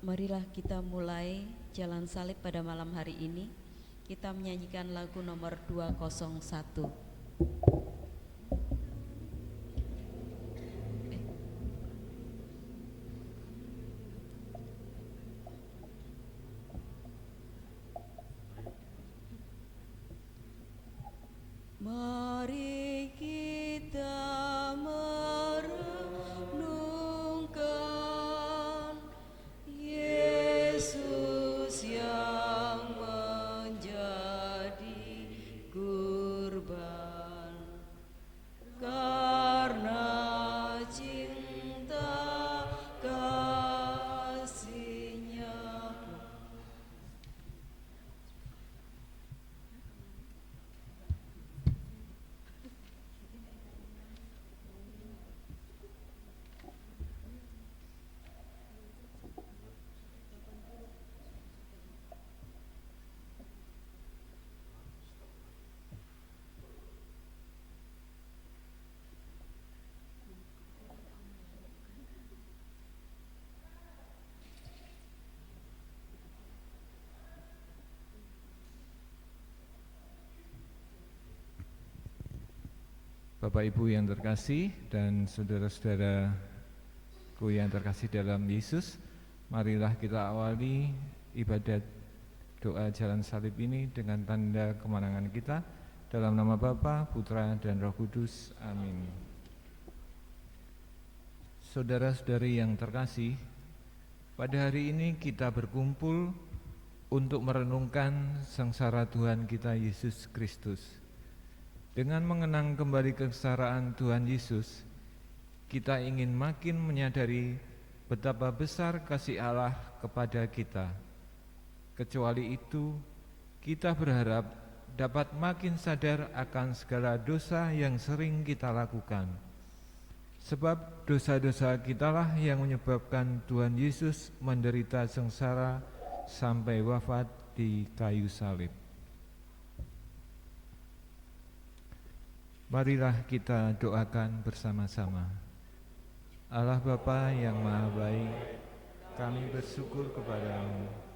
Marilah kita mulai jalan salib pada malam hari ini. Kita menyanyikan lagu nomor 201. Mari kita merenungkan Yesus yang menjadi kurban karena cinta kasih-Nya. Bapak Ibu yang terkasih dan saudara-saudaraku yang terkasih dalam Yesus, marilah kita awali ibadat doa jalan salib ini dengan tanda kemenangan kita. Dalam nama Bapa, Putra, dan Roh Kudus. Amin. Saudara-saudari yang terkasih, pada hari ini kita berkumpul untuk merenungkan sengsara Tuhan kita Yesus Kristus. Dengan mengenang kembali kesengsaraan Tuhan Yesus, kita ingin makin menyadari betapa besar kasih Allah kepada kita. Kecuali itu, kita berharap dapat makin sadar akan segala dosa yang sering kita lakukan. Sebab dosa-dosa kitalah yang menyebabkan Tuhan Yesus menderita sengsara sampai wafat di kayu salib. Marilah kita doakan bersama-sama. Allah Bapa yang Maha Baik, kami bersyukur kepada-Mu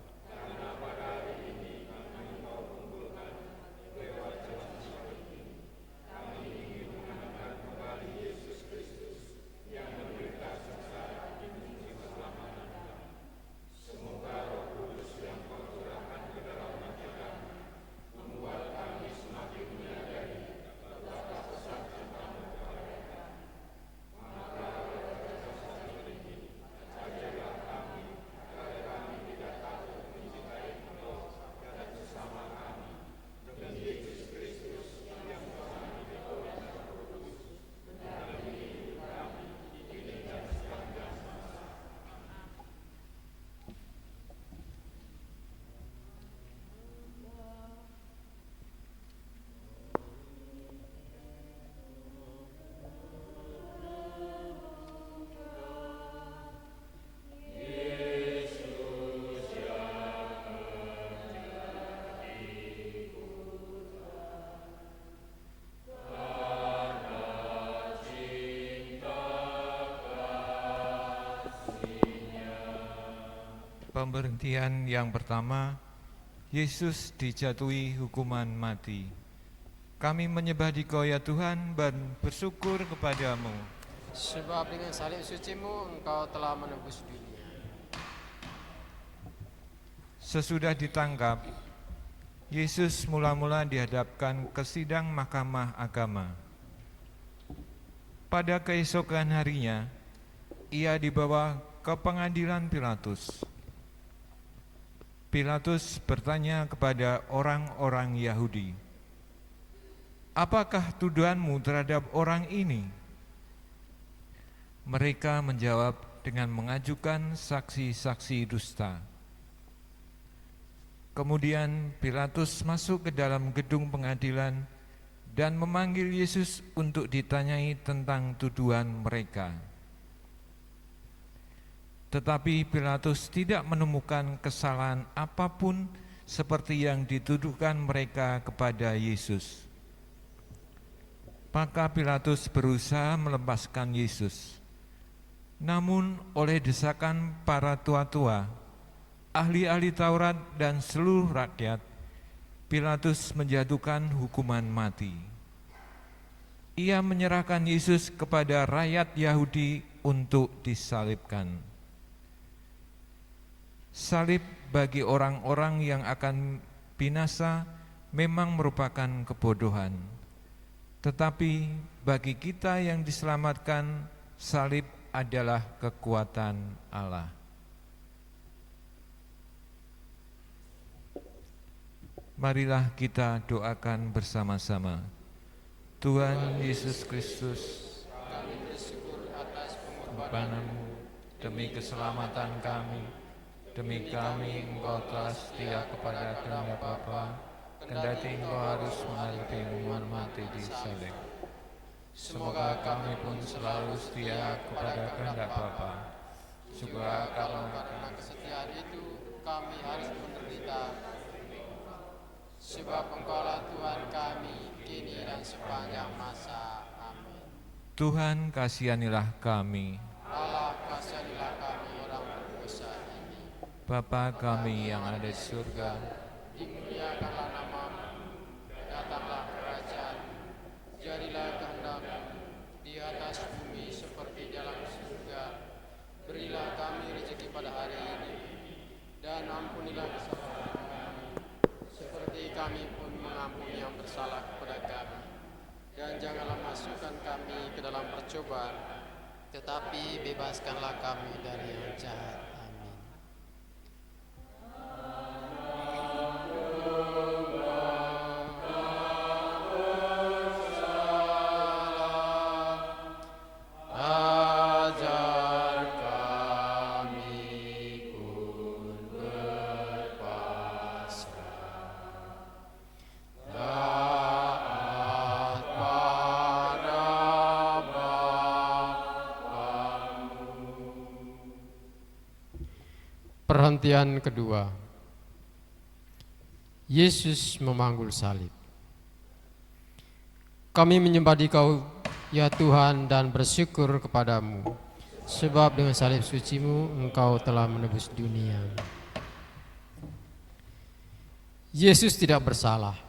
Pemberhentian yang pertama, Yesus dijatuhi hukuman mati. Kami menyembah Dikau ya Tuhan dan bersyukur kepadamu. Sebab dengan salib suci-Mu Engkau telah menebus dunia. Sesudah ditangkap, Yesus mula-mula dihadapkan ke sidang Mahkamah Agama. Pada keesokan harinya, ia dibawa ke pengadilan Pilatus. Pilatus bertanya kepada orang-orang Yahudi, "Apakah tuduhanmu terhadap orang ini?" Mereka menjawab dengan mengajukan saksi-saksi dusta. Kemudian Pilatus masuk ke dalam gedung pengadilan dan memanggil Yesus untuk ditanyai tentang tuduhan mereka. Tetapi Pilatus tidak menemukan kesalahan apapun seperti yang dituduhkan mereka kepada Yesus. Maka Pilatus berusaha melepaskan Yesus. Namun oleh desakan para tua-tua, ahli-ahli Taurat dan seluruh rakyat, Pilatus menjatuhkan hukuman mati. Ia menyerahkan Yesus kepada rakyat Yahudi untuk disalibkan. Salib bagi orang-orang yang akan binasa memang merupakan kebodohan. Tetapi bagi kita yang diselamatkan, salib adalah kekuatan Allah. Marilah kita doakan bersama-sama. Tuhan Yesus Kristus, Kami bersyukur atas pengorbanan-Mu demi keselamatan kami. Demi kami Engkau telah setia kepada kehendak Bapa, kendati Engkau harus menghadapi hukuman mati di salib. Semoga kami pun selalu setia kepada kehendak Bapa. Juga karena kesetiaan itu kami harus menderita. Sebab Engkaulah Tuhan kami kini dan sepanjang masa. Amin. Tuhan kasihanilah kami. Allah kasihanilah kami orang berdosa ini. Bapa kami yang ada di surga, Dimuliakanlah namamu, datanglah kerajaan-Mu, jadilah kehendak-Mu di atas bumi seperti dalam surga. Berilah kami rezeki pada hari ini, dan ampunilah kesalahan kami, seperti kami pun mengampuni yang bersalah kepada kami. Dan janganlah masukkan kami ke dalam percobaan, tetapi bebaskanlah kami dari yang jahat. Amin. Ajar kami kun berpasrah, taat pada Bapa-Mu. Perhentian kedua. Yesus memanggul salib. Kami menyembah Dikau, ya Tuhan, dan bersyukur kepadamu, sebab dengan salib suci-Mu Engkau telah menebus dunia. Yesus tidak bersalah,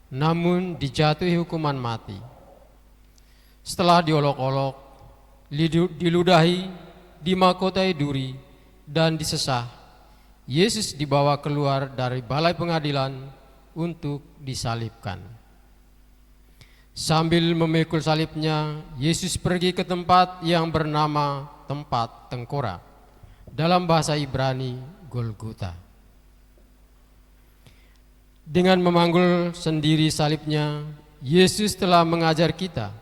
namun dijatuhi hukuman mati. Setelah diolok-olok, diludahi, dimahkotai duri, dan disesah, Yesus dibawa keluar dari balai pengadilan untuk disalibkan. Sambil memikul salibnya, Yesus pergi ke tempat yang bernama tempat tengkorak, dalam bahasa Ibrani Golgota. Dengan memanggul sendiri salibnya, Yesus telah mengajar kita,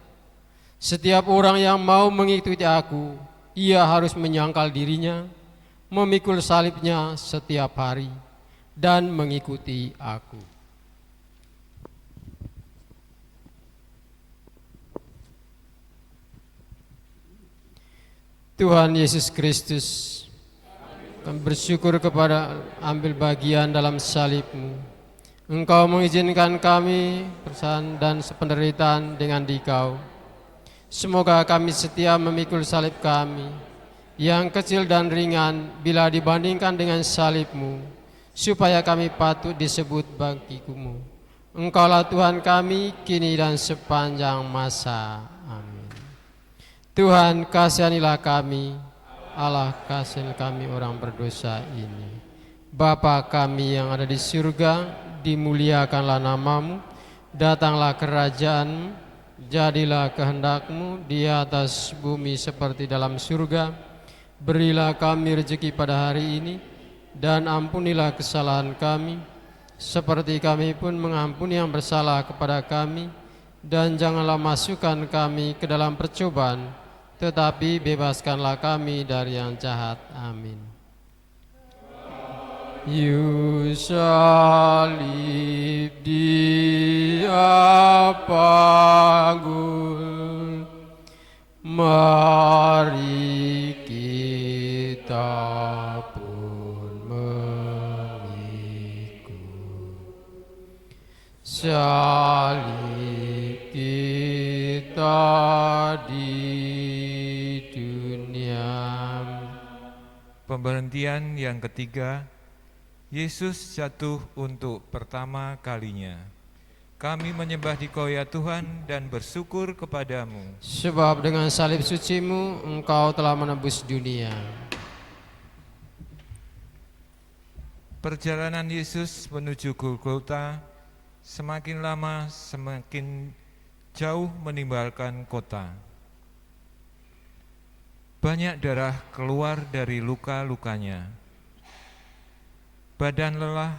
setiap orang yang mau mengikuti aku, ia harus menyangkal dirinya, memikul salibnya setiap hari, dan mengikuti aku. Tuhan Yesus Kristus, kami bersyukur kepada ambil bagian dalam salib-Mu. Engkau mengizinkan kami bersan dan sependeritaan dengan Dikau. Semoga kami setia memikul salib kami, yang kecil dan ringan bila dibandingkan dengan salib-Mu, supaya kami patut disebut bagiku-Mu. Engkaulah Tuhan kami kini dan sepanjang masa. Amin. Tuhan kasihanilah kami, Allah kasihani kami orang berdosa ini. Bapa kami yang ada di surga, dimuliakanlah namamu, datanglah kerajaan-Mu, jadilah kehendak-Mu di atas bumi seperti dalam surga. Berilah kami rezeki pada hari ini, dan ampunilah kesalahan kami, seperti kami pun mengampuni yang bersalah kepada kami. Dan janganlah masukkan kami ke dalam percobaan, tetapi bebaskanlah kami dari yang jahat. Amin. Kayu salib Dia panggul, mari kita pun mengikut. Salib kita di dunia. pemberhentian yang ketiga, Yesus jatuh untuk pertama kalinya. Kami menyembah Dikau ya Tuhan dan bersyukur kepadamu. Sebab dengan salib suci-Mu Engkau telah menebus dunia. Perjalanan Yesus menuju Golgota semakin lama semakin jauh meninggalkan kota. Banyak darah keluar dari luka-lukanya. Badan lelah,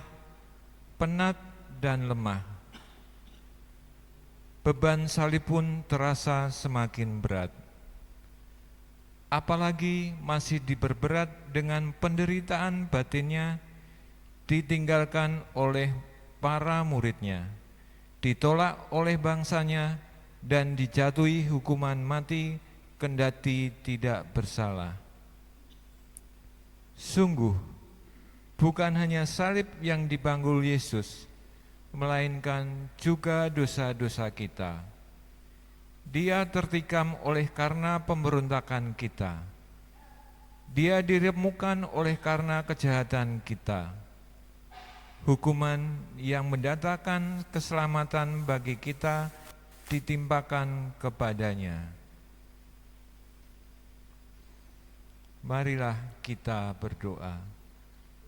penat dan lemah. Beban salib pun terasa semakin berat. Apalagi masih diperberat dengan penderitaan batinnya, ditinggalkan oleh para muridnya, ditolak oleh bangsanya, dan dijatuhi hukuman mati kendati tidak bersalah. Sungguh, bukan hanya salib yang dipanggul Yesus, melainkan juga dosa-dosa kita. Dia tertikam oleh karena pemberontakan kita. Dia diremukkan oleh karena kejahatan kita. Hukuman yang mendatangkan keselamatan bagi kita ditimpakan kepadanya. Marilah kita berdoa.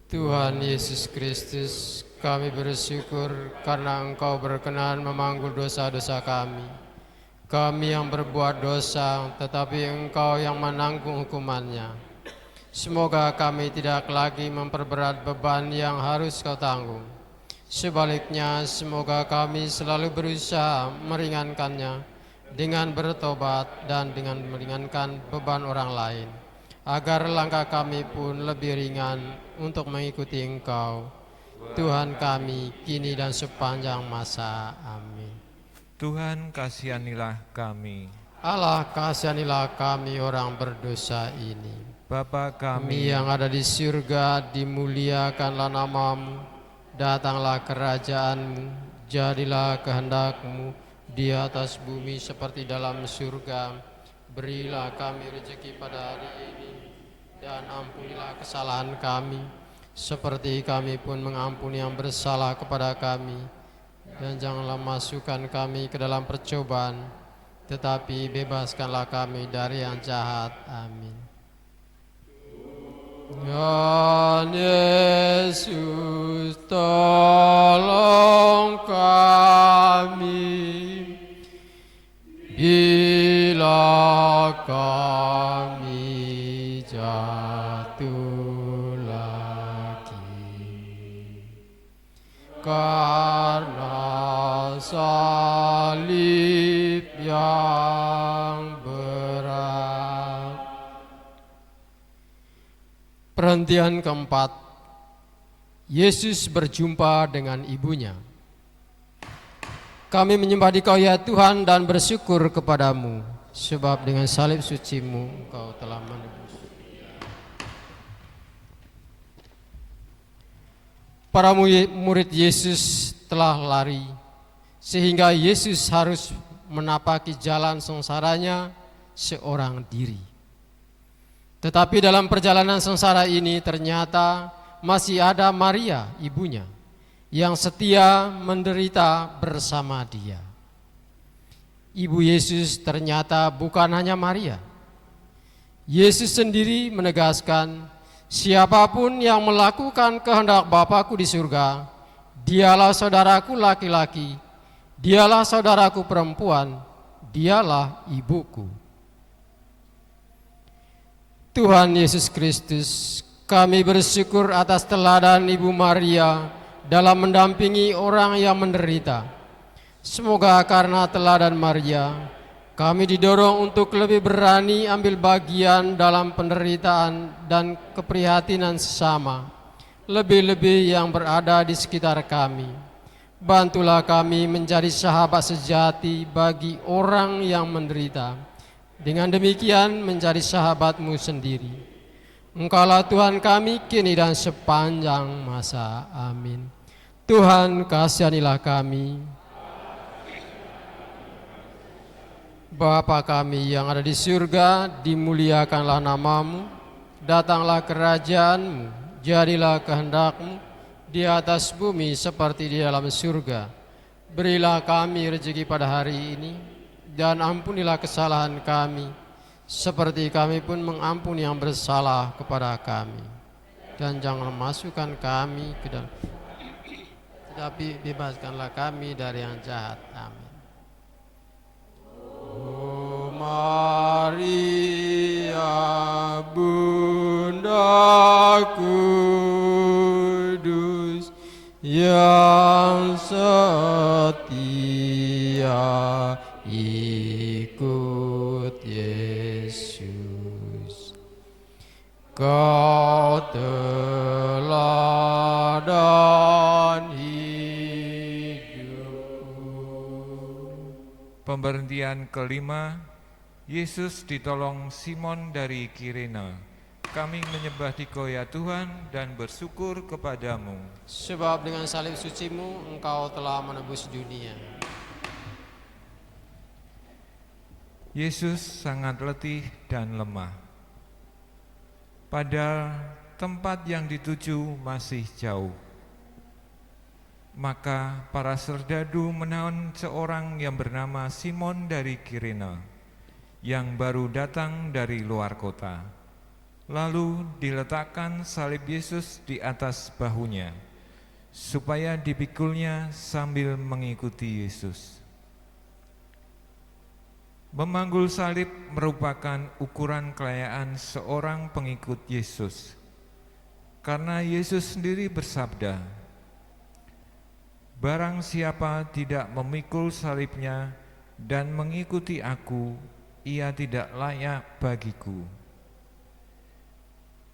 Tuhan Yesus Kristus, kami bersyukur karena Engkau berkenan memanggul dosa-dosa kami. Kami yang berbuat dosa, tetapi Engkau yang menanggung hukumannya. Semoga kami tidak lagi memperberat beban yang harus Kau tanggung. Sebaliknya, semoga kami selalu berusaha meringankannya dengan bertobat dan dengan meringankan beban orang lain, agar langkah kami pun lebih ringan untuk mengikuti Engkau, Tuhan kami, kini dan sepanjang masa. Amin. Tuhan kasihanilah kami. Allah kasihanilah kami orang berdosa ini. Bapa Kami kami yang ada di surga, dimuliakanlah nama-Mu, datanglah kerajaan-Mu, jadilah kehendak-Mu di atas bumi seperti dalam surga. Berilah kami rezeki pada hari ini, dan ampunilah kesalahan kami, seperti kami pun mengampuni yang bersalah kepada kami. Dan janganlah masukkan kami ke dalam percobaan, tetapi bebaskanlah kami dari yang jahat. Amin. Tuhan Yesus, tolong kami bila kami jatuh lagi, karena salib yang berat. Perhentian keempat, Yesus berjumpa dengan ibunya. Kami menyembah Dikau ya Tuhan dan bersyukur kepadamu, sebab dengan salib suci-Mu Engkau telah menebus. Para murid Yesus telah lari, sehingga Yesus harus menapaki jalan sengsaranya seorang diri. Tetapi dalam perjalanan sengsara ini ternyata masih ada Maria, ibunya, yang setia menderita bersama dia. Ibu Yesus ternyata bukan hanya Maria. Yesus sendiri menegaskan, siapapun yang melakukan kehendak Bapa-Ku di surga, dialah saudaraku laki-laki, dialah saudaraku perempuan, dialah ibuku. Tuhan Yesus Kristus, kami bersyukur atas teladan Ibu Maria dalam mendampingi orang yang menderita. Semoga karena teladan Maria, kami didorong untuk lebih berani ambil bagian dalam penderitaan dan keprihatinan sesama, lebih-lebih yang berada di sekitar kami. Bantulah kami menjadi sahabat sejati bagi orang yang menderita. Dengan demikian menjadi sahabat-Mu sendiri. Engkaulah Tuhan kami kini dan sepanjang masa. Amin. Tuhan kasihanilah kami. Bapa kami yang ada di surga, dimuliakanlah nama-Mu, datanglah kerajaan-Mu, jadilah kehendak-Mu di atas bumi seperti di dalam surga. Berilah kami rezeki pada hari ini, dan ampunilah kesalahan kami, seperti kami pun mengampuni yang bersalah kepada kami. Dan jangan masukkan kami ke dalam, tetapi bebaskanlah kami dari yang jahat. Amin. Oh Maria, Bunda Kudus, yang setia ikut Yesus. Kau teladan hidupku. Pemberhentian kelima, Yesus ditolong Simon dari Kirene. Kami menyembah Dikau ya Tuhan dan bersyukur kepadamu. Sebab dengan salib sucimu Engkau telah menebus dunia. Yesus sangat letih dan lemah. Padahal tempat yang dituju masih jauh. Maka para serdadu menahan seorang yang bernama Simon dari Kirene, yang baru datang dari luar kota. Lalu diletakkan salib Yesus di atas bahunya, supaya dipikulnya sambil mengikuti Yesus. Memanggul salib merupakan ukuran kelayaan seorang pengikut Yesus, karena Yesus sendiri bersabda, "Barang siapa tidak memikul salibnya dan mengikuti aku, ia tidak layak bagiku."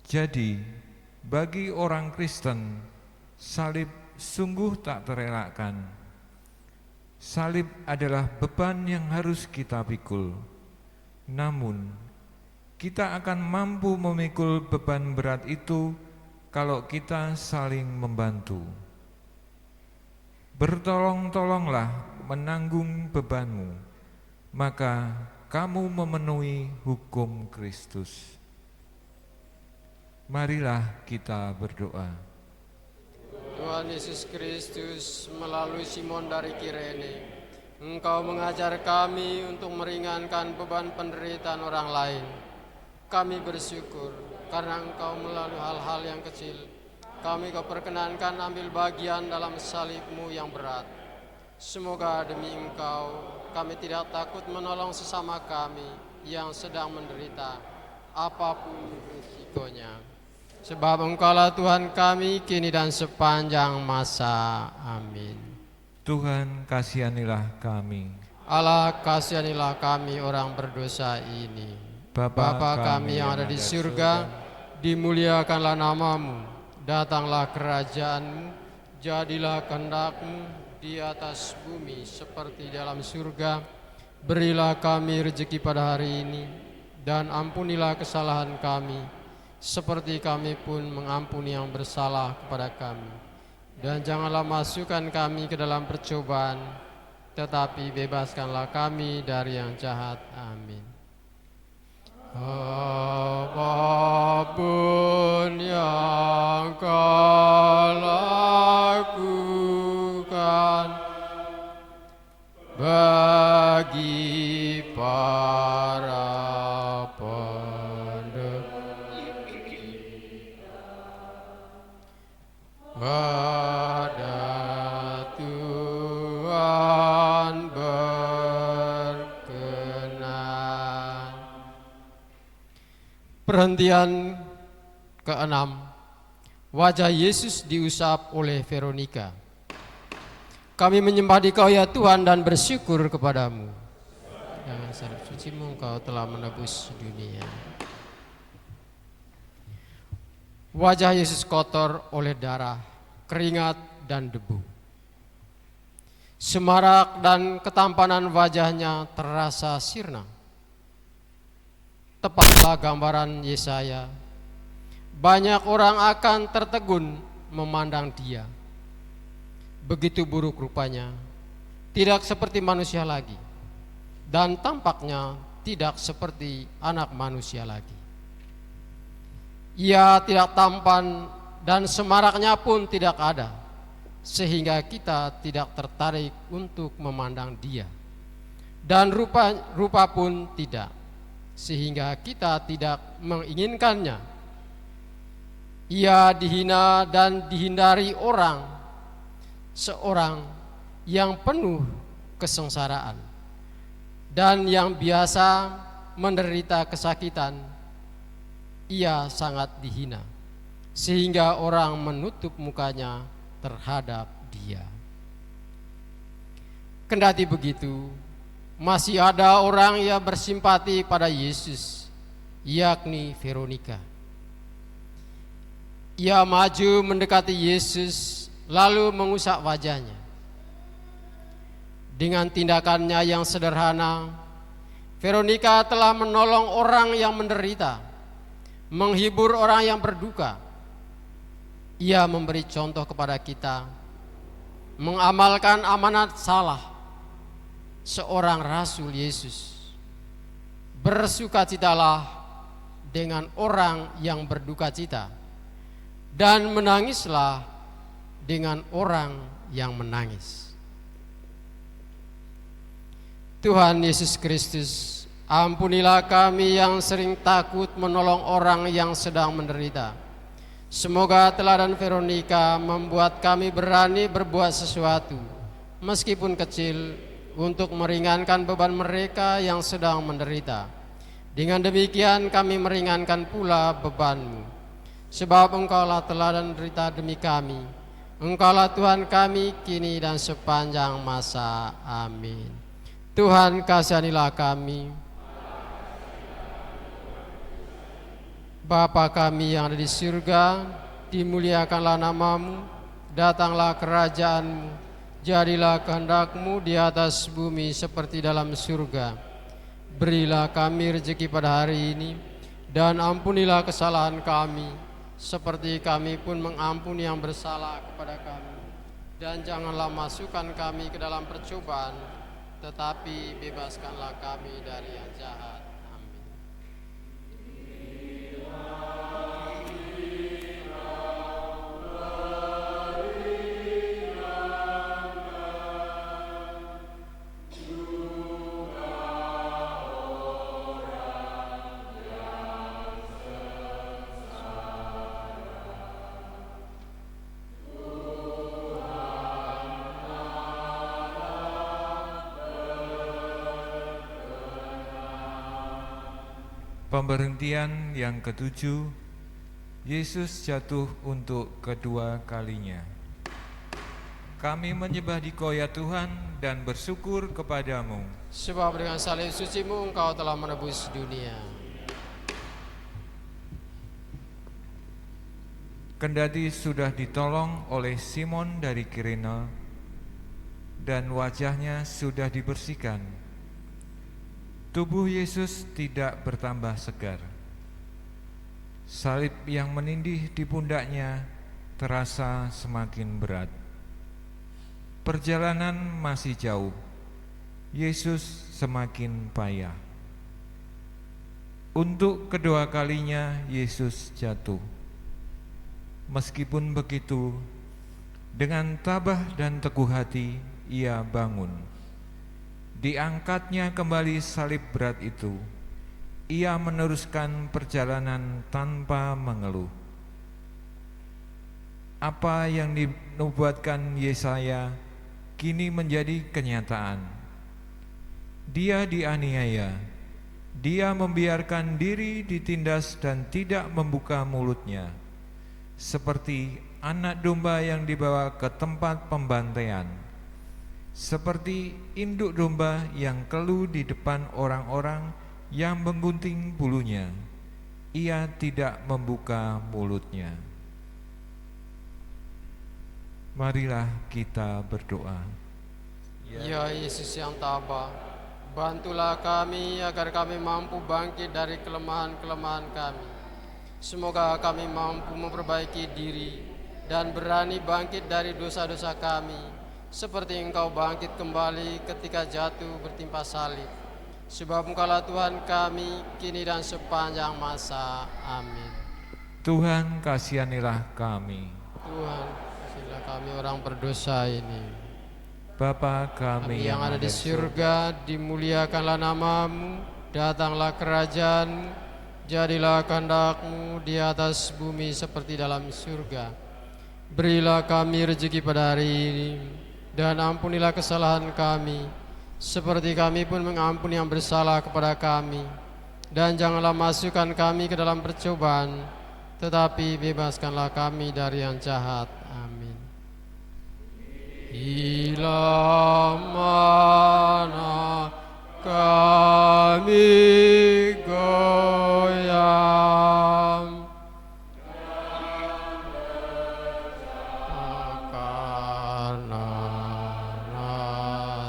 Jadi, bagi orang Kristen, salib sungguh tak terelakkan. Salib adalah beban yang harus kita pikul. Namun, kita akan mampu memikul beban berat itu kalau kita saling membantu. Bertolong-tolonglah menanggung bebanmu, maka kamu memenuhi hukum Kristus. Marilah kita berdoa. Tuhan Yesus Kristus, melalui Simon dari Kirene, Engkau mengajar kami untuk meringankan beban penderitaan orang lain. Kami bersyukur karena Engkau melalui hal-hal yang kecil, kami Kau perkenankan ambil bagian dalam salib-Mu yang berat. Semoga demi Engkau, kami tidak takut menolong sesama kami yang sedang menderita, apapun risikonya. Sebab Engkaulah Tuhan kami kini dan sepanjang masa. Amin. Tuhan, kasihanilah kami. Allah, kasihanilah kami orang berdosa ini. Bapa kami yang ada di surga, dimuliakanlah namamu. Datanglah kerajaan-Mu, jadilah kehendak-Mu di atas bumi seperti dalam surga. Berilah kami rezeki pada hari ini, dan ampunilah kesalahan kami, seperti kami pun mengampuni yang bersalah kepada kami. Dan janganlah masukkan kami ke dalam percobaan, tetapi bebaskanlah kami dari yang jahat. Amin. Apapun yang Kau lakukan bagi para pada Tuhan berkenan. Perhentian ke-6, wajah Yesus diusap oleh Veronika. Kami menyembah Dikau ya Tuhan dan bersyukur kepadamu. Dengan salib suci-Mu Engkau telah menebus dunia. Wajah Yesus kotor oleh darah, keringat dan debu. Semarak dan ketampanan wajahnya terasa sirna. Tepatlah gambaran Yesaya. Banyak orang akan tertegun memandang dia. Begitu buruk rupanya, tidak seperti manusia lagi, dan tampaknya tidak seperti anak manusia lagi. Ia tidak tampan dan semaraknya pun tidak ada, sehingga kita tidak tertarik untuk memandang Dia. Dan rupa pun tidak, sehingga kita tidak menginginkannya. Ia dihina dan dihindari orang, seorang yang penuh kesengsaraan dan yang biasa menderita kesakitan. Ia sangat dihina, sehingga orang menutup mukanya terhadap Dia. Kendati begitu, masih ada orang yang bersimpati pada Yesus, yakni Veronika. Ia maju mendekati Yesus lalu mengusap wajahnya. Dengan tindakannya yang sederhana, Veronika telah menolong orang yang menderita, menghibur orang yang berduka. Ia memberi contoh kepada kita, mengamalkan amanat salah seorang Rasul Yesus. Bersukacitalah dengan orang yang berduka cita, dan menangislah dengan orang yang menangis. Tuhan Yesus Kristus, ampunilah kami yang sering takut menolong orang yang sedang menderita. Semoga teladan Veronika membuat kami berani berbuat sesuatu, meskipun kecil, untuk meringankan beban mereka yang sedang menderita. Dengan demikian kami meringankan pula beban-Mu. Sebab Engkaulah teladan derita demi kami. Engkaulah Tuhan kami kini dan sepanjang masa. Amin. Tuhan kasihanilah kami. Bapa kami yang ada di surga, dimuliakanlah nama-Mu, datanglah kerajaan-Mu, jadilah kehendak-Mu di atas bumi seperti dalam surga. Berilah kami rezeki pada hari ini, dan ampunilah kesalahan kami, seperti kami pun mengampuni yang bersalah kepada kami. Dan janganlah masukkan kami ke dalam percobaan, tetapi bebaskanlah kami dari yang jahat. Amin. Pemberhentian yang ketujuh, Yesus jatuh untuk kedua kalinya. Kami menyembah Dikau ya Tuhan dan bersyukur kepadamu. Sebab dengan salib suci-Mu Engkau telah menebus dunia. Kendati sudah ditolong oleh Simon dari Kirene dan wajahnya sudah dibersihkan, tubuh Yesus tidak bertambah segar. Salib yang menindih di pundaknya terasa semakin berat. Perjalanan masih jauh. Yesus semakin payah. Untuk kedua kalinya Yesus jatuh. Meskipun begitu, dengan tabah dan teguh hati ia bangun. Diangkatnya kembali salib berat itu. Ia meneruskan perjalanan tanpa mengeluh. Apa yang dinubuatkan Yesaya kini menjadi kenyataan. Dia dianiaya. Dia membiarkan diri ditindas dan tidak membuka mulutnya, seperti anak domba yang dibawa ke tempat pembantaian, seperti induk domba yang keluh di depan orang-orang yang menggunting bulunya. Ia tidak membuka mulutnya. Marilah kita berdoa. Ya Yesus yang tabah, bantulah kami agar kami mampu bangkit dari kelemahan-kelemahan kami. Semoga kami mampu memperbaiki diri dan berani bangkit dari dosa-dosa kami, seperti Engkau bangkit kembali ketika jatuh bertimpa salib. Sebab Engkaulah Tuhan kami kini dan sepanjang masa. Amin. Tuhan, kasihanilah kami. Tuhan, kasihanilah kami orang berdosa ini. Bapa kami Yang ada di surga, dimuliakanlah namamu, datanglah kerajaan-Mu, jadilah kehendak-Mu di atas bumi seperti dalam surga. Berilah kami rezeki pada hari ini, dan ampunilah kesalahan kami, seperti kami pun mengampuni yang bersalah kepada kami. Dan janganlah masukkan kami ke dalam percobaan, tetapi bebaskanlah kami dari yang jahat. Amin. Bila mana kami goyang, karena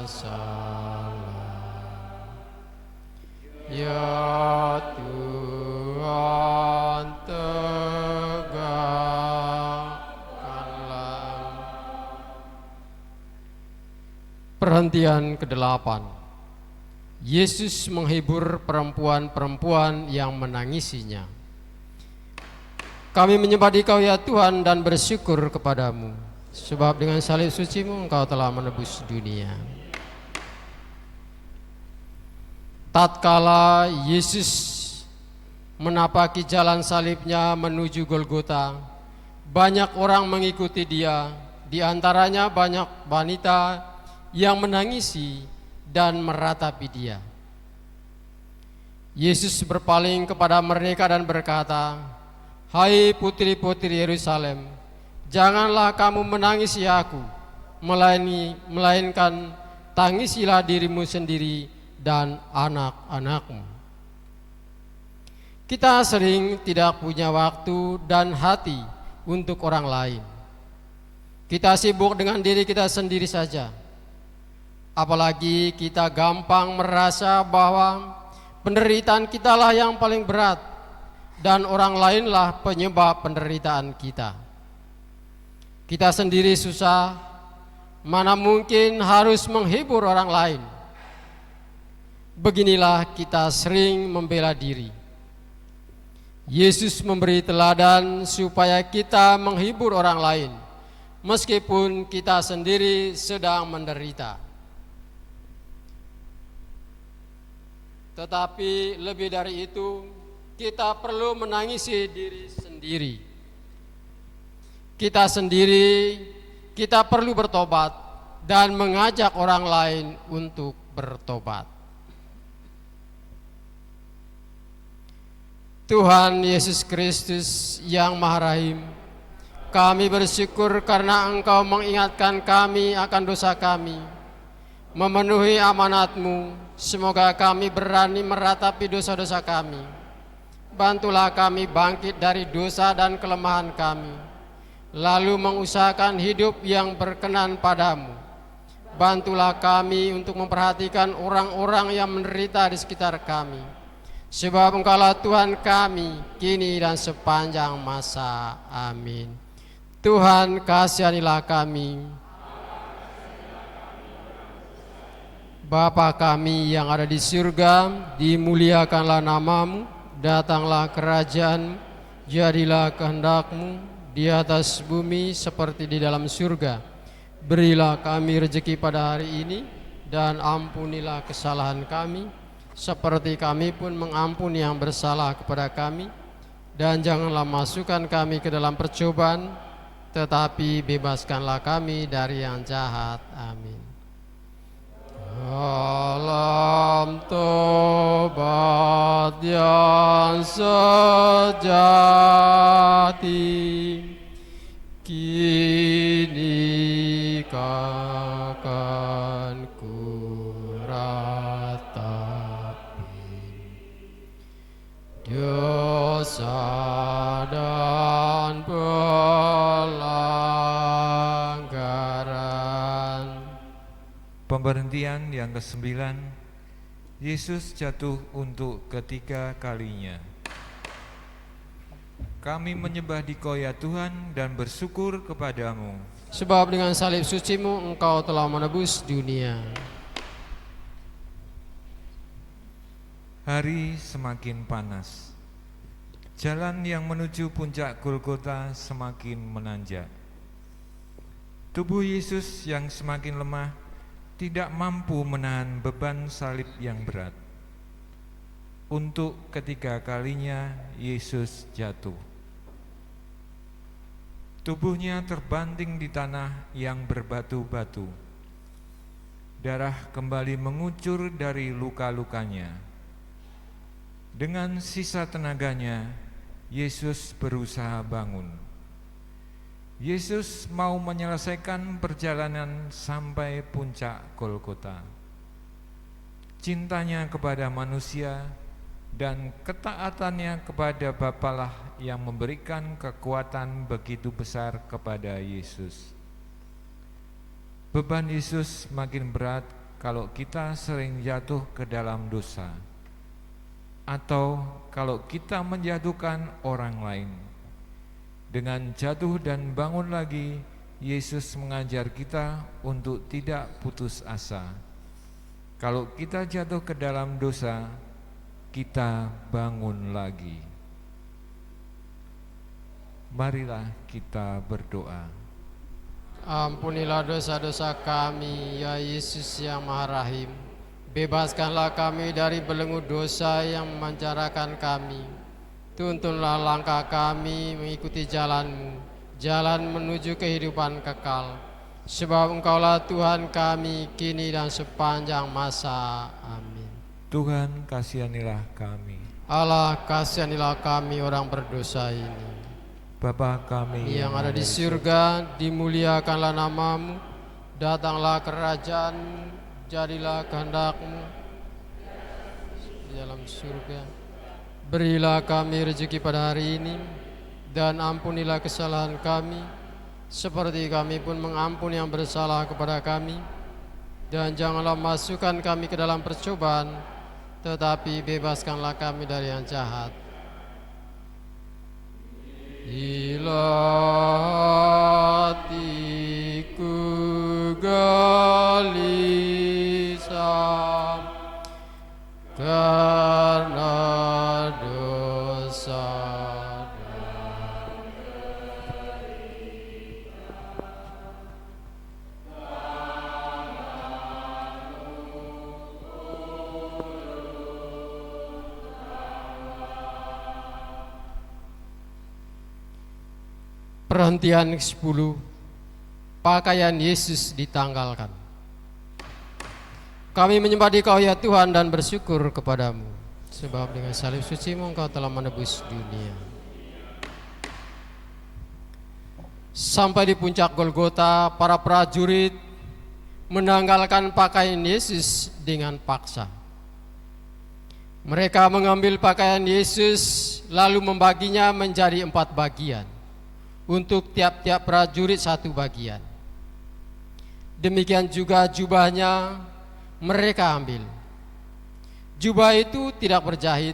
salah, ya Tuhan tegakkanlah. Perhentian ke-8. Yesus menghibur perempuan-perempuan yang menangisinya. Kami menyembah Dikau ya Tuhan dan bersyukur kepadamu, sebab dengan salib suci-Mu Engkau telah menebus dunia. Tatkala Yesus menapaki jalan salibnya menuju Golgota, banyak orang mengikuti Dia, di antaranya banyak wanita yang menangisi dan meratapi Dia. Yesus berpaling kepada mereka dan berkata, "Hai putri-putri Yerusalem, janganlah kamu menangisi aku, melainkan tangisilah dirimu sendiri dan anak-anakmu." Kita sering tidak punya waktu dan hati untuk orang lain. Kita sibuk dengan diri kita sendiri saja. Apalagi kita gampang merasa bahwa penderitaan kitalah yang paling berat dan orang lainlah penyebab penderitaan kita. Kita sendiri susah, mana mungkin harus menghibur orang lain. Beginilah kita sering membela diri. Yesus memberi teladan supaya kita menghibur orang lain, meskipun kita sendiri sedang menderita. Tetapi lebih dari itu, kita perlu menangisi diri sendiri. Kita perlu bertobat dan mengajak orang lain untuk bertobat. Tuhan Yesus Kristus yang Maha Rahim, kami bersyukur karena Engkau mengingatkan kami akan dosa kami, memenuhi amanat-Mu. Semoga kami berani meratapi dosa-dosa kami. Bantulah kami bangkit dari dosa dan kelemahan kami, lalu mengusahakan hidup yang berkenan padamu. Bantulah kami untuk memperhatikan orang-orang yang menderita di sekitar kami, sebab Engkaulah Tuhan kami, kini dan sepanjang masa. Amin. Tuhan, kasihanilah kami. Bapa kami yang ada di surga, dimuliakanlah namamu, datanglah kerajaan, jadilah kehendak-Mu di atas bumi seperti di dalam surga. Berilah kami rezeki pada hari ini, dan ampunilah kesalahan kami, seperti kami pun mengampuni yang bersalah kepada kami. Dan janganlah masukkan kami ke dalam percobaan, tetapi bebaskanlah kami dari yang jahat. Amin. Dalam tobat yang sejati, kini akan kuratapi dosa dan pelanggaran. Pemberhentian yang ke-9, Yesus jatuh untuk ketiga kalinya. Kami menyembah Dikau ya Tuhan dan bersyukur kepadamu, sebab dengan salib suci-Mu Engkau telah menebus dunia. Hari semakin panas. Jalan yang menuju puncak Golgota semakin menanjak. Tubuh Yesus yang semakin lemah tidak mampu menahan beban salib yang berat. Untuk ketiga kalinya Yesus jatuh. Tubuhnya terbanting di tanah yang berbatu-batu. Darah kembali mengucur dari luka-lukanya. Dengan sisa tenaganya, Yesus berusaha bangun. Yesus mau menyelesaikan perjalanan sampai puncak Golgota. Cintanya kepada manusia dan ketaatannya kepada Bapalah yang memberikan kekuatan begitu besar kepada Yesus. Beban Yesus makin berat kalau kita sering jatuh ke dalam dosa, atau kalau kita menjatuhkan orang lain. Dengan jatuh dan bangun lagi, Yesus mengajar kita untuk tidak putus asa. Kalau kita jatuh ke dalam dosa, kita bangun lagi. Marilah kita berdoa. Ampunilah dosa-dosa kami, ya Yesus yang Maha Rahim. Bebaskanlah kami dari belenggu dosa yang memenjarakan kami. Tuntunlah langkah kami mengikuti jalan-Mu, jalan menuju kehidupan kekal. Sebab Engkaulah Tuhan kami kini dan sepanjang masa. Amin. Tuhan, kasihanilah kami. Allah, kasihanilah kami orang berdosa ini. Bapa kami Yang ada di surga, dimuliakanlah nama-Mu. Datanglah kerajaan-Mu, jadilah kehendak-Mu di dalam surga. Berilah kami rezeki pada hari ini, dan ampunilah kesalahan kami, seperti kami pun mengampuni yang bersalah kepada kami. Dan janganlah masukkan kami ke dalam percobaan, tetapi bebaskanlah kami dari yang jahat. Bila hatiku gelisah karena dosa, perhentian ke-10, pakaian Yesus ditanggalkan. Kami menyembah Dikau ya Tuhan dan bersyukur kepadamu, sebab dengan salib suci-Mu Engkau telah menebus dunia. Sampai di puncak Golgota, para prajurit menanggalkan pakaian Yesus dengan paksa. Mereka mengambil pakaian Yesus lalu membaginya menjadi 4 bagian. Untuk tiap-tiap prajurit 1 bagian. Demikian juga jubahnya mereka ambil. Jubah itu tidak berjahit,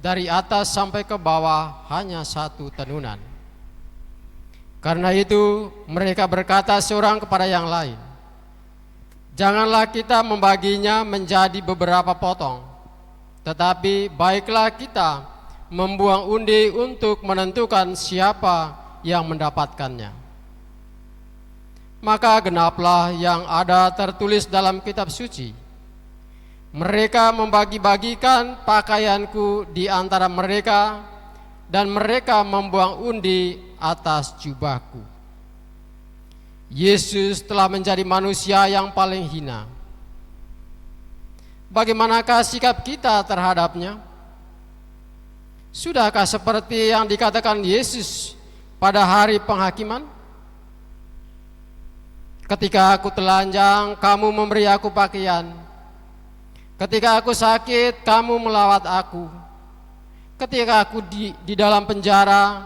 dari atas sampai ke bawah hanya 1 tenunan. Karena itu mereka berkata seorang kepada yang lain, janganlah kita membaginya menjadi beberapa potong, tetapi baiklah kita membuang undi untuk menentukan siapa yang mendapatkannya. Maka genaplah yang ada tertulis dalam kitab suci. Mereka membagi-bagikan pakaianku di antara mereka, dan mereka membuang undi atas jubahku. Yesus telah menjadi manusia yang paling hina. Bagaimanakah sikap kita terhadapnya? Sudahkah seperti yang dikatakan Yesus pada hari penghakiman? Ketika aku telanjang, kamu memberi aku pakaian. Ketika aku sakit, kamu melawat aku. Ketika aku di dalam penjara,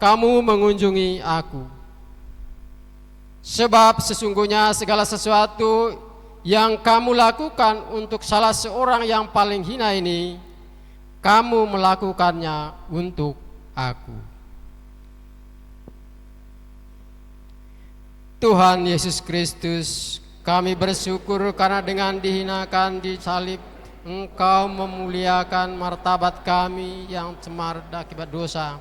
kamu mengunjungi aku. Sebab sesungguhnya segala sesuatu yang kamu lakukan untuk salah seorang yang paling hina ini, kamu melakukannya untuk aku. Tuhan Yesus Kristus, kami bersyukur karena dengan dihinakan di salib, Engkau memuliakan martabat kami yang cemar akibat dosa.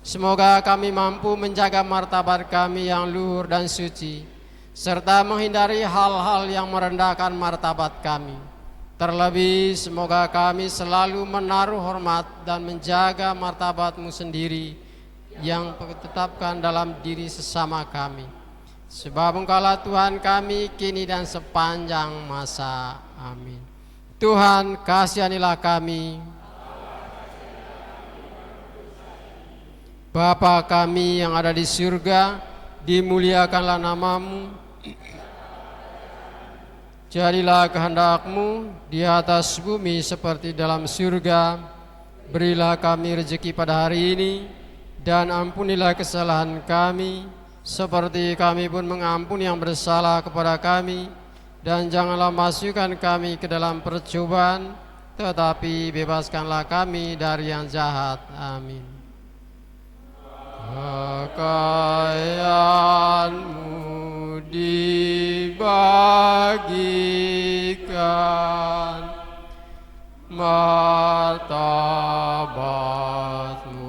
Semoga kami mampu menjaga martabat kami yang luhur dan suci, serta menghindari hal-hal yang merendahkan martabat kami. Terlebih, semoga kami selalu menaruh hormat dan menjaga martabat-Mu sendiri yang ditetapkan dalam diri sesama kami. Sebab Engkaulah Tuhan kami kini dan sepanjang masa. Amin. Tuhan, kasihanilah kami. Bapa kami yang ada di surga, dimuliakanlah nama-Mu. Jadilah kehendak-Mu di atas bumi seperti dalam surga. Berilah kami rezeki pada hari ini, dan ampunilah kesalahan kami, seperti kami pun mengampuni yang bersalah kepada kami. Dan janganlah masukkan kami ke dalam percobaan, tetapi bebaskanlah kami dari yang jahat. Amin. Kekayaan-Mu dibagikan, martabat-Mu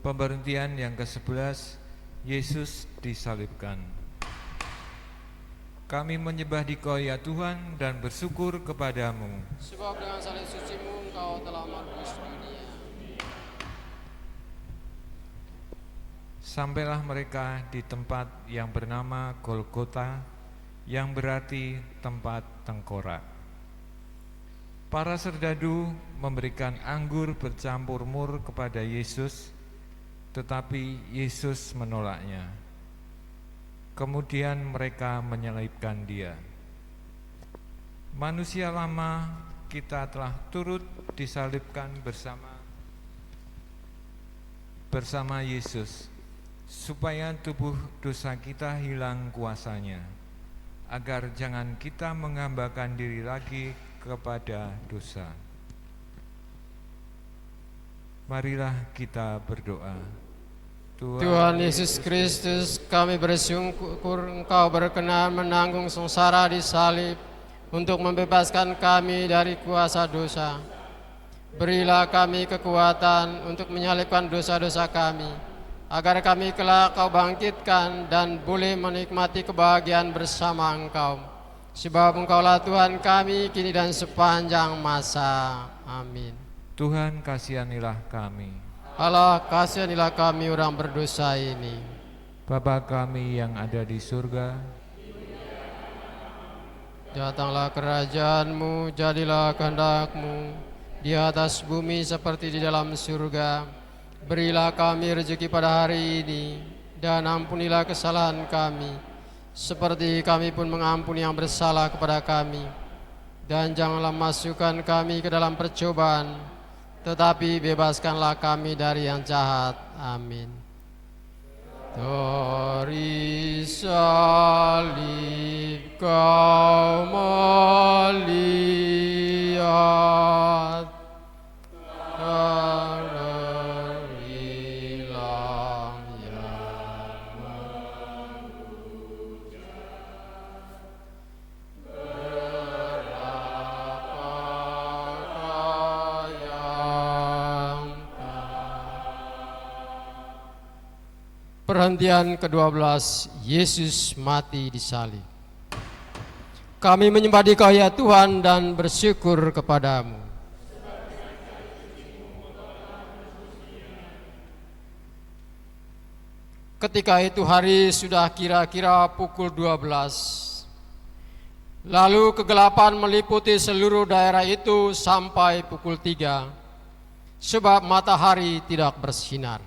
Pemberhentian yang ke-11, Yesus disalibkan. Kami menyembah Dikau ya Tuhan dan bersyukur kepadamu. Sebab dengan salib suci-Mu Engkau telah menebus dunia. Sampailah mereka di tempat yang bernama Golgota, yang berarti tempat tengkorak. Para serdadu memberikan anggur bercampur mur kepada Yesus, tetapi Yesus menolaknya. Kemudian mereka menyalibkan Dia. Manusia lama kita telah turut disalibkan bersama Yesus, supaya tubuh dosa kita hilang kuasanya, agar jangan kita menghambakan diri lagi kepada dosa. Marilah kita berdoa. Tuhan Yesus Kristus, kami bersyukur Engkau berkenan menanggung sengsara di salib untuk membebaskan kami dari kuasa dosa. Berilah kami kekuatan untuk menyalibkan dosa-dosa kami, agar kami kelak Kau bangkitkan dan boleh menikmati kebahagiaan bersama Engkau. Sebab Engkaulah Tuhan kami kini dan sepanjang masa. Amin. Tuhan, kasihanilah kami. Allah, kasihanilah kami orang berdosa ini. Bapa kami yang ada di surga, datanglah kerajaan-Mu, jadilah kehendak-Mu di atas bumi seperti di dalam surga. Berilah kami rezeki pada hari ini, dan ampunilah kesalahan kami, seperti kami pun mengampuni yang bersalah kepada kami. Dan janganlah masukkan kami ke dalam percobaan, tetapi bebaskanlah kami dari yang jahat. Amin. Dari salib Kau melihat hilang yang Perhentian ke-12, Yesus mati di salib. Kami menyembah Dikau ya Tuhan dan bersyukur kepadamu. Ketika itu hari sudah kira-kira pukul 12. Lalu kegelapan meliputi seluruh daerah itu sampai pukul 3, sebab matahari tidak bersinar.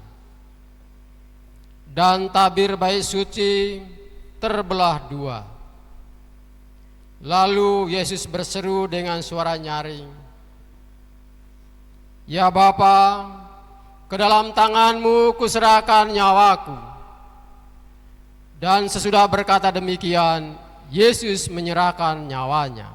Dan tabir bait suci terbelah dua. Lalu Yesus berseru dengan suara nyaring, "Ya Bapa, ke dalam tangan-Mu kuserahkan nyawaku." Dan sesudah berkata demikian, Yesus menyerahkan nyawanya.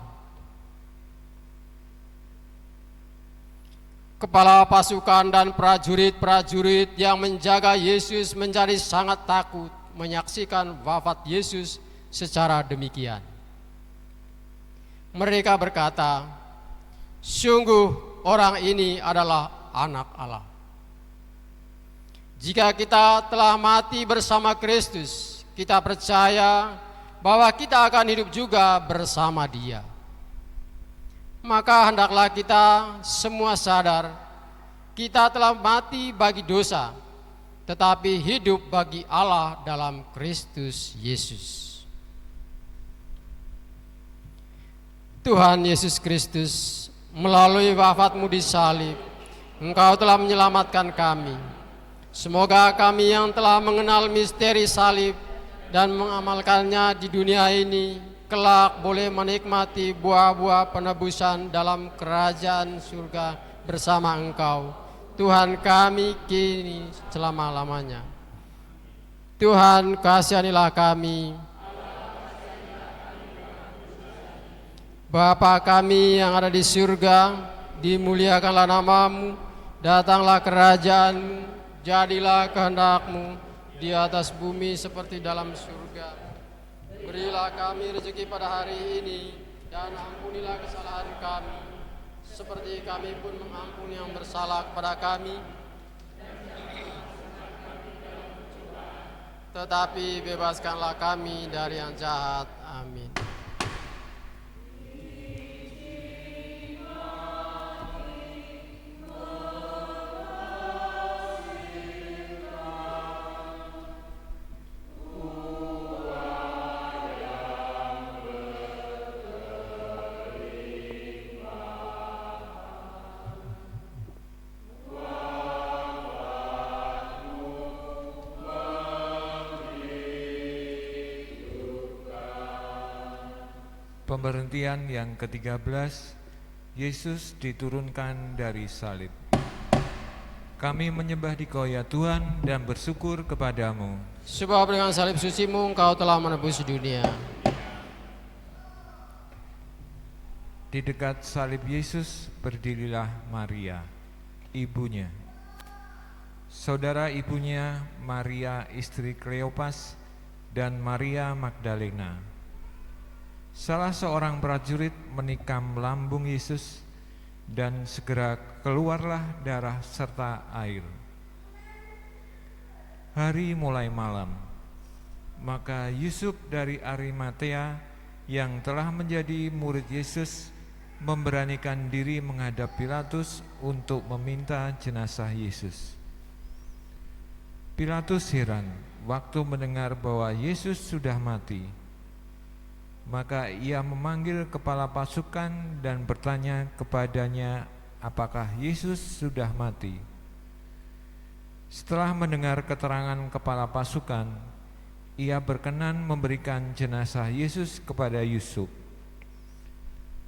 kepala pasukan dan prajurit-prajurit yang menjaga Yesus menjadi sangat takut menyaksikan wafat Yesus secara demikian. Mereka berkata, "Sungguh orang ini adalah anak Allah." Jika kita telah mati bersama Kristus, kita percaya bahwa kita akan hidup juga bersama Dia. Maka hendaklah kita semua sadar, kita telah mati bagi dosa, tetapi hidup bagi Allah dalam Kristus Yesus. Tuhan Yesus Kristus, melalui wafat-Mu di salib, Engkau telah menyelamatkan kami. Semoga kami yang telah mengenal misteri salib dan mengamalkannya di dunia ini, kelak boleh menikmati buah-buah penebusan dalam kerajaan surga bersama Engkau, Tuhan kami kini selama-lamanya. Tuhan, kasihanilah kami. Bapa kami yang ada di surga, dimuliakanlah nama-Mu, datanglah kerajaan-Mu, jadilah kehendak-Mu di atas bumi seperti dalam surga. Berilah kami rezeki pada hari ini, dan ampunilah kesalahan kami, seperti kami pun mengampuni yang bersalah kepada kami. Tetapi bebaskanlah kami dari yang jahat. Amin. Pemberhentian yang ke-13, Yesus diturunkan dari salib. Kami menyembah Dikau ya Tuhan dan bersyukur kepadamu. Sebab dengan salib suci-Mu Engkau telah menebus dunia. Di dekat salib Yesus berdirilah Maria, ibunya. Saudara ibunya Maria istri Kleopas dan Maria Magdalena. Salah seorang prajurit menikam lambung Yesus dan segera keluarlah darah serta air. Hari mulai malam, maka Yusuf dari Arimatea yang telah menjadi murid Yesus memberanikan diri menghadap Pilatus untuk meminta jenazah Yesus. Pilatus heran waktu mendengar bahwa Yesus sudah mati. Maka ia memanggil kepala pasukan dan bertanya kepadanya apakah Yesus sudah mati. Setelah mendengar keterangan kepala pasukan, ia berkenan memberikan jenazah Yesus kepada Yusuf.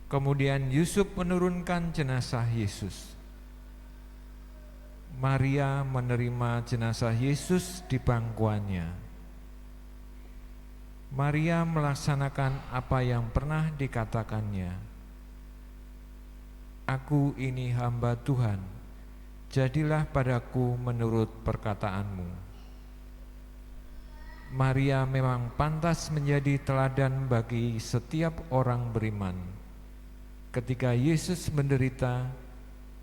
Kemudian Yusuf menurunkan jenazah Yesus. Maria menerima jenazah Yesus di pangkuannya. Maria melaksanakan apa yang pernah dikatakannya. Aku ini hamba Tuhan, jadilah padaku menurut perkataanmu. Maria memang pantas menjadi teladan bagi setiap orang beriman. Ketika Yesus menderita,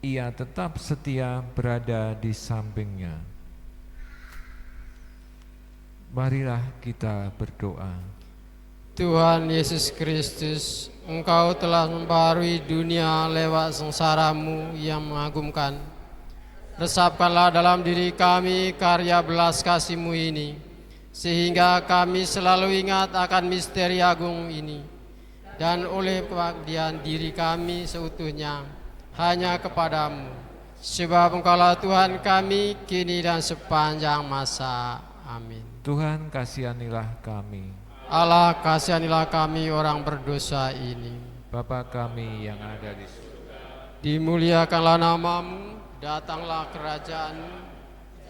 ia tetap setia berada di sampingnya. Marilah kita berdoa. Tuhan Yesus Kristus, Engkau telah membaharui dunia lewat sengsara-Mu yang mengagumkan. Resapkanlah dalam diri kami karya belas kasih-Mu ini, sehingga kami selalu ingat akan misteri agung ini, dan oleh pengabdian diri kami seutuhnya hanya kepadamu. Sebab Engkaulah Tuhan kami, kini dan sepanjang masa. Amin. Tuhan kasihanilah kami. Allah kasihanilah kami orang berdosa ini. Bapa kami yang ada di surga, dimuliakanlah nama-Mu, datanglah kerajaan-Mu,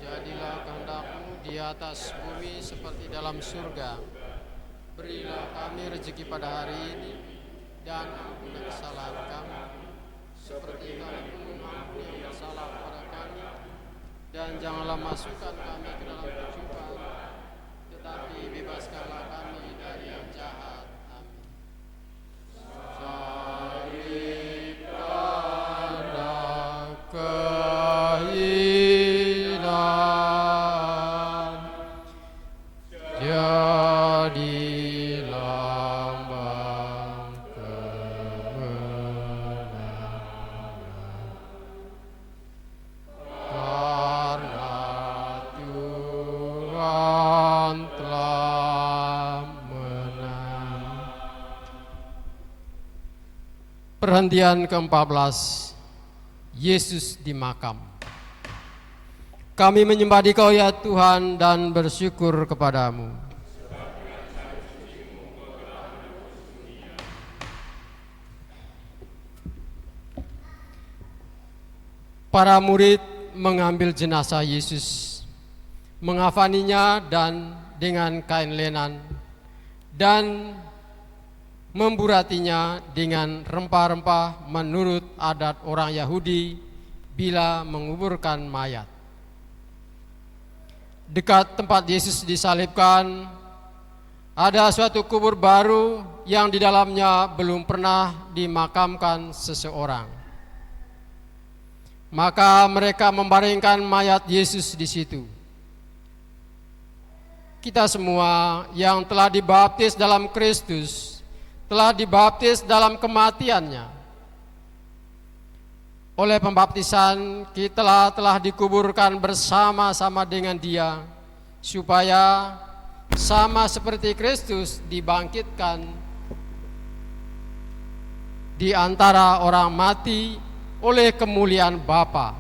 jadilah kehendak-Mu di atas bumi seperti dalam surga. Berilah kami rezeki pada hari ini, dan ampunilah kesalahan kami, seperti kami pun mengampuni yang bersalah kepada kami, dan janganlah masukkan kami ke dalam pencobaan, tetapi bebaskanlah kami dari yang jahat. Amin. Salib tanda kehinaan, jadi lambang kemenangan, karena Tuhan telah menang. Perhentian ke-14, Yesus di makam. Kami menyembah Dikau ya Tuhan dan bersyukur kepadamu. Para murid mengambil jenazah Yesus, mengafaninya dan dengan kain lenan, dan memburatinya dengan rempah-rempah menurut adat orang Yahudi bila menguburkan mayat. Dekat tempat Yesus disalibkan, ada suatu kubur baru yang di dalamnya belum pernah dimakamkan seseorang. Maka mereka membaringkan mayat Yesus di situ. Kita semua yang telah dibaptis dalam Kristus, telah dibaptis dalam kematiannya. Oleh pembaptisan kita telah dikuburkan bersama-sama dengan Dia, supaya sama seperti Kristus dibangkitkan di antara orang mati oleh kemuliaan Bapa.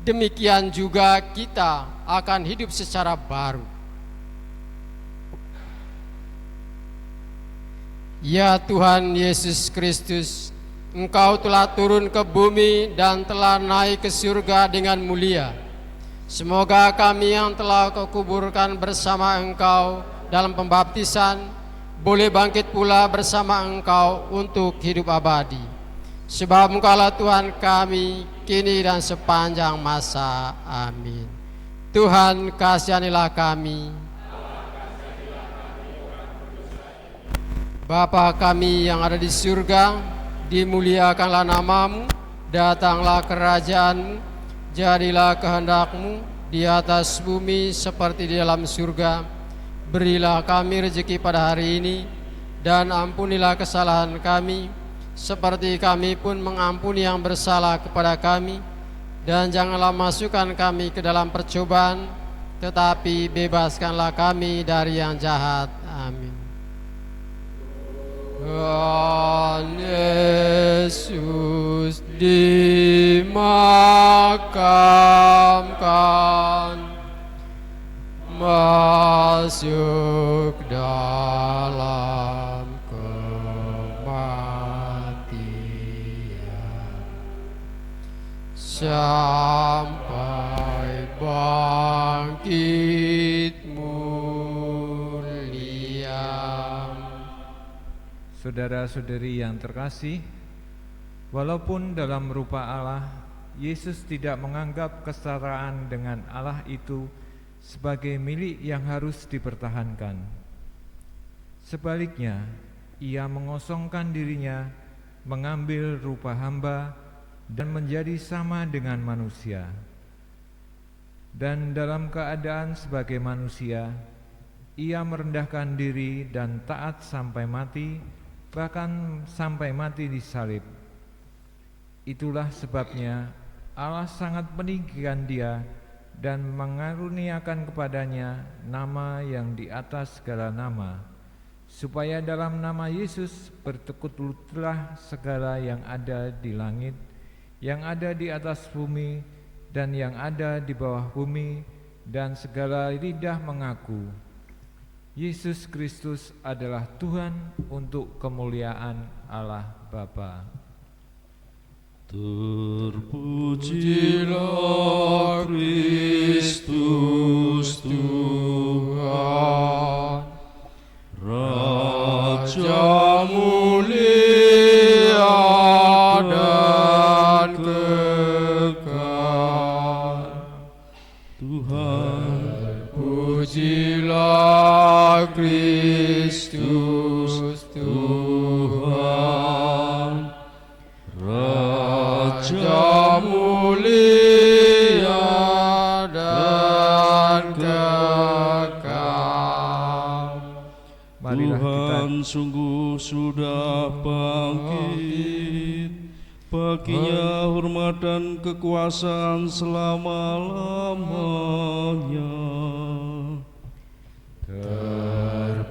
Demikian juga kita akan hidup secara baru. Ya Tuhan Yesus Kristus, Engkau telah turun ke bumi dan telah naik ke surga dengan mulia. Semoga kami yang telah Kau kuburkan bersama Engkau dalam pembaptisan boleh bangkit pula bersama Engkau untuk hidup abadi. Sebab Engkaulah Tuhan kami kini dan sepanjang masa. Amin. Tuhan kasihanilah kami. Bapa kami yang ada di surga, dimuliakanlah namamu, datanglah kerajaanmu, jadilah kehendakmu di atas bumi seperti di dalam surga. Berilah kami rezeki pada hari ini, dan ampunilah kesalahan kami, seperti kami pun mengampuni yang bersalah kepada kami. Dan janganlah masukkan kami ke dalam percobaan, tetapi bebaskanlah kami dari yang jahat. Amin. Tuhan Yesus dimakamkan, masuk dalam kematian, sampai bangkit mulia. Saudara-saudari yang terkasih, walaupun dalam rupa Allah, Yesus tidak menganggap kesetaraan dengan Allah itu sebagai milik yang harus dipertahankan. Sebaliknya, Ia mengosongkan dirinya, mengambil rupa hamba, dan menjadi sama dengan manusia. Dan dalam keadaan sebagai manusia, Ia merendahkan diri dan taat sampai mati, bahkan sampai mati di salib. Itulah sebabnya Allah sangat meninggikan Dia dan mengaruniakan kepadanya nama yang di atas segala nama, supaya dalam nama Yesus bertekuk lututlah segala yang ada di langit, yang ada di atas bumi, dan yang ada di bawah bumi, dan segala lidah mengaku Yesus Kristus adalah Tuhan, untuk kemuliaan Allah Bapa. Terpujilah Kristus Tuhan, Raja mulia dan sudah bangkit. Baginya hormat dan kekuasaan selama-lamanya.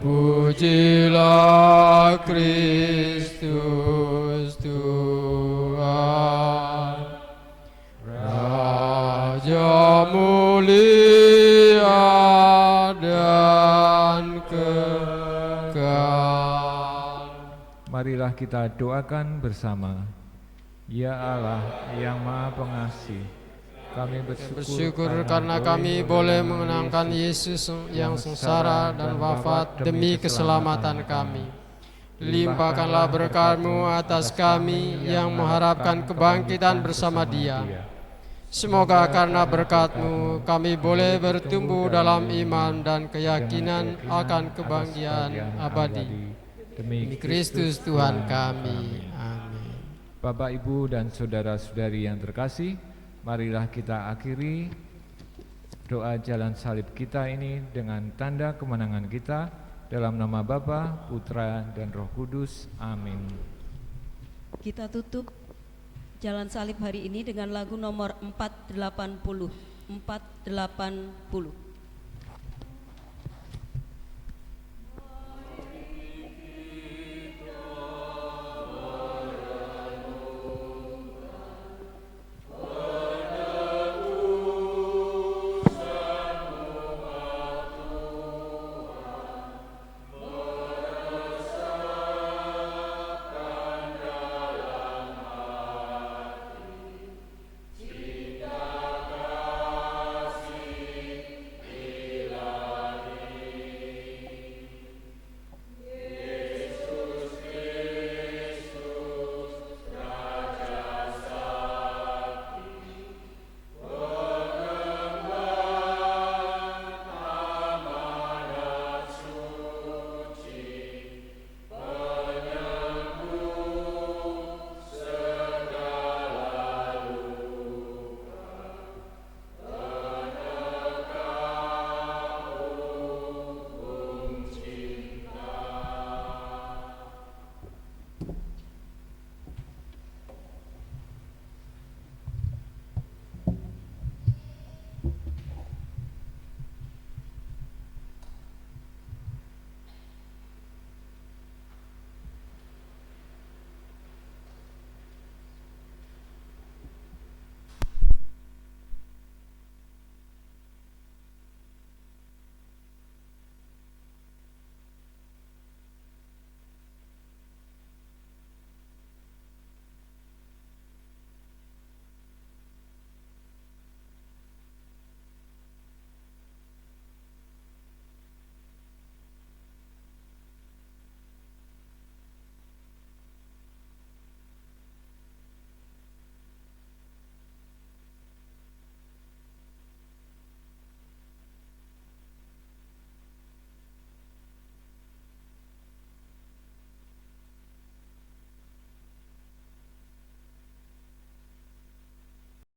Terpujilah Kristus Tuhan, Raja mulia dan kekal. Marilah kita doakan bersama. Ya Allah yang Maha Pengasih, kami Bersyukur karena kami boleh mengenangkan Yesus yang sengsara dan wafat demi keselamatan kami. Limpahkanlah berkat-Mu atas kami yang mengharapkan kebangkitan bersama Dia. Semoga karena berkat-Mu kami boleh bertumbuh dalam iman dan keyakinan akan kebahagiaan abadi. Demi Kristus Tuhan kami. Amin. Bapak, Ibu, dan saudara-saudari yang terkasih, marilah kita akhiri doa jalan salib kita ini dengan tanda kemenangan kita dalam nama Bapa, Putra, dan Roh Kudus. Amin. Kita tutup jalan salib hari ini dengan lagu nomor 480. 480.